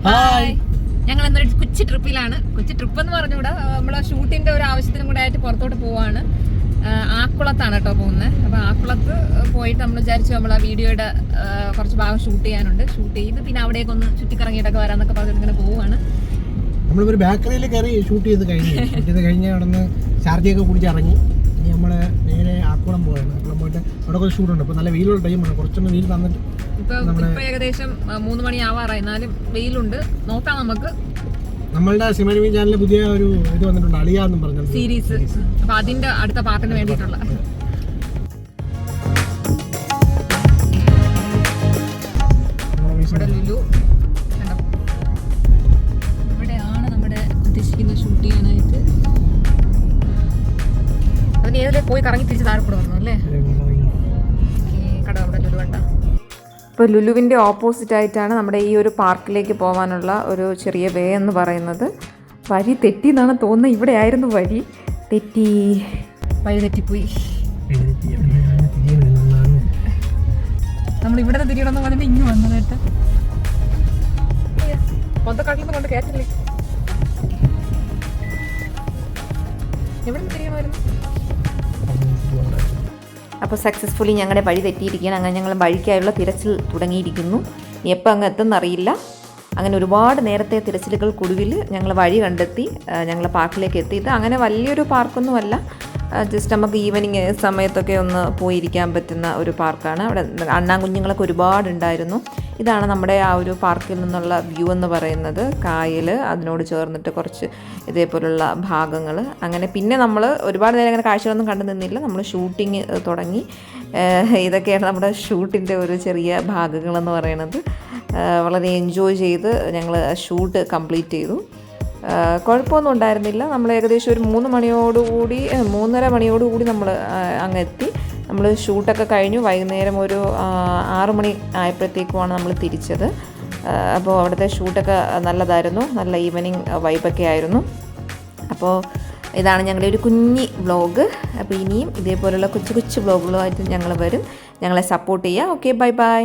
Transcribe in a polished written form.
Hi, ഞങ്ങൾ എന്നൊരു കൊച്ചു ട്രിപ്പിലാണ്. കൊച്ചു ട്രിപ്പ് എന്ന് പറഞ്ഞുകൂടാ, നമ്മളെ ഷൂട്ടിന്റെ ഒരു ആവശ്യത്തിനും കൂടെ ആയിട്ട് പുറത്തോട്ട് പോവാണ്. ആക്കുളത്താണ് കേട്ടോ പോകുന്നത്. അപ്പോൾ ആക്കുളത്ത് പോയിട്ട് നമ്മൾ വിചാരിച്ചു നമ്മൾ ആ വീഡിയോയുടെ കുറച്ച് ഭാഗം ഷൂട്ട് ചെയ്യാനുണ്ട്. ഷൂട്ട് ചെയ്ത് പിന്നെ അവിടേക്കൊന്ന് ചുറ്റിക്കറങ്ങിയിട്ടൊക്കെ വരാമെന്നൊക്കെ പറഞ്ഞിട്ട് ഇങ്ങനെ പോവുകയാണ്. നമ്മളിപ്പോൾ ഒരു ബേക്കറിയിൽ കയറി ഷൂട്ട് ചെയ്ത് കഴിഞ്ഞ് അവിടെ നിന്ന് ഷാർജയൊക്കെ കുടിച്ചിറങ്ങി ഇനി നമ്മൾ നേരെ ആക്കുളം പോവുകയാണ്. ആക്കുളം പോയിട്ട് അവിടെ കുറച്ച് ഷൂട്ടുണ്ട്. അപ്പോൾ നല്ല വെയിലുള്ള ടൈമാണ്. കുറച്ചൊന്ന് വെയിൽ തന്നിട്ട് ഇപ്പൊ ഏകദേശം 3 മണി ആവാറായി. എന്നാലും വെയിലുണ്ട്. നോക്കാം നമുക്ക്. നമ്മളുടെ സിമി ചാനലിൽ പുതിയ ഒരു ഇത് വന്നിട്ടുണ്ട്, അളിയ എന്നും പറഞ്ഞ സീരീസ്. അപ്പൊ അതിന്റെ അടുത്ത പാർട്ടിന് വേണ്ടിയിട്ടുള്ള ലുലു ഇവിടെയാണ് നമ്മുടെ ഉദ്ദേശിക്കുന്ന ഷൂട്ട് ചെയ്യാനായിട്ട്. അതിന് ഏതിലെ പോയി കറങ്ങി തിരിച്ച് താഴെ കൂടെ വരണം അല്ലേ? കട അവിടെ ലുലു വേണ്ട. ഇപ്പോൾ ലുലുവിൻ്റെ ഓപ്പോസിറ്റ് ആയിട്ടാണ് നമ്മുടെ ഈ ഒരു പാർക്കിലേക്ക് പോകാനുള്ള ഒരു ചെറിയ വേ എന്ന് പറയുന്നത്. വഴി തെറ്റി എന്നാണ് തോന്നുന്നത്. ഇവിടെ ആയിരുന്നു വഴി തെറ്റിപ്പോയി. നമ്മൾ ഇവിടെ നിന്ന് തിരിയണമെന്ന് പറഞ്ഞിട്ട് ഇങ്ങ് വന്നതായിട്ട് മൊത്തക്കാട്ടിൽ കൊണ്ട് കയറ്റില്ലേ. എവിടെ നിന്ന് തിരിയണമായിരുന്നു? അപ്പോൾ സക്സസ്ഫുള്ളി ഞങ്ങളുടെ വഴി തെറ്റിയിരിക്കുകയാണ്. അങ്ങനെ ഞങ്ങൾ വഴിക്കായുള്ള തിരച്ചിൽ തുടങ്ങിയിരിക്കുന്നു. എപ്പോൾ അങ്ങ് എത്തുന്നറിയില്ല. അങ്ങനെ ഒരുപാട് നേരത്തെ തിരച്ചിലുകൾക്കൊടുവിൽ ഞങ്ങൾ വഴി കണ്ടെത്തി. ഞങ്ങൾ പാർക്കിലേക്ക് എത്തിയത് അങ്ങനെ വലിയൊരു പാർക്കൊന്നുമല്ല, ജസ്റ്റ് നമുക്ക് ഈവനിങ് സമയത്തൊക്കെ ഒന്ന് പോയിരിക്കാൻ പറ്റുന്ന ഒരു പാർക്കാണ്. അവിടെ അണ്ണാൻകുഞ്ഞുങ്ങളൊക്കെ ഒരുപാടുണ്ടായിരുന്നു. ഇതാണ് നമ്മുടെ ആ ഒരു പാർക്കിൽ നിന്നുള്ള വ്യൂ എന്ന് പറയുന്നത്. കായൽ, അതിനോട് ചേർന്നിട്ട് കുറച്ച് ഇതേപോലുള്ള ഭാഗങ്ങൾ. അങ്ങനെ പിന്നെ നമ്മൾ ഒരുപാട് നേരം അങ്ങനെ കാഴ്ചകളൊന്നും കണ്ടു നിന്നില്ല. നമ്മൾ ഷൂട്ടിങ് തുടങ്ങി. ഇതൊക്കെയാണ് നമ്മുടെ ഷൂട്ടിൻ്റെ ഒരു ചെറിയ ഭാഗങ്ങളെന്ന് പറയുന്നത്. വളരെ എൻജോയ് ചെയ്ത് ഞങ്ങൾ ഷൂട്ട് കംപ്ലീറ്റ് ചെയ്തു. കുഴപ്പമൊന്നും ഉണ്ടായിരുന്നില്ല. നമ്മൾ ഏകദേശം ഒരു 3 മണിയോടുകൂടി 3:30 മണിയോടുകൂടി നമ്മൾ അങ്ങ് എത്തി. നമ്മൾ ഷൂട്ടൊക്കെ കഴിഞ്ഞു. വൈകുന്നേരം ഒരു 6 മണി ആയപ്പോഴത്തേക്കുമാണ് നമ്മൾ തിരിച്ചത്. അപ്പോൾ അവിടുത്തെ ഷൂട്ടൊക്കെ നല്ലതായിരുന്നു. നല്ല ഈവനിങ് വൈബൊക്കെ ആയിരുന്നു. അപ്പോൾ ഇതാണ് ഞങ്ങളുടെ ഒരു കുഞ്ഞി വ്ളോഗ്. അപ്പോൾ ഇനിയും ഇതേപോലുള്ള കൊച്ചു കൊച്ചു വ്ളോഗുകളുമായിട്ട് ഞങ്ങൾ വരും. ഞങ്ങളെ സപ്പോർട്ട് ചെയ്യുക. Okay, bye bye.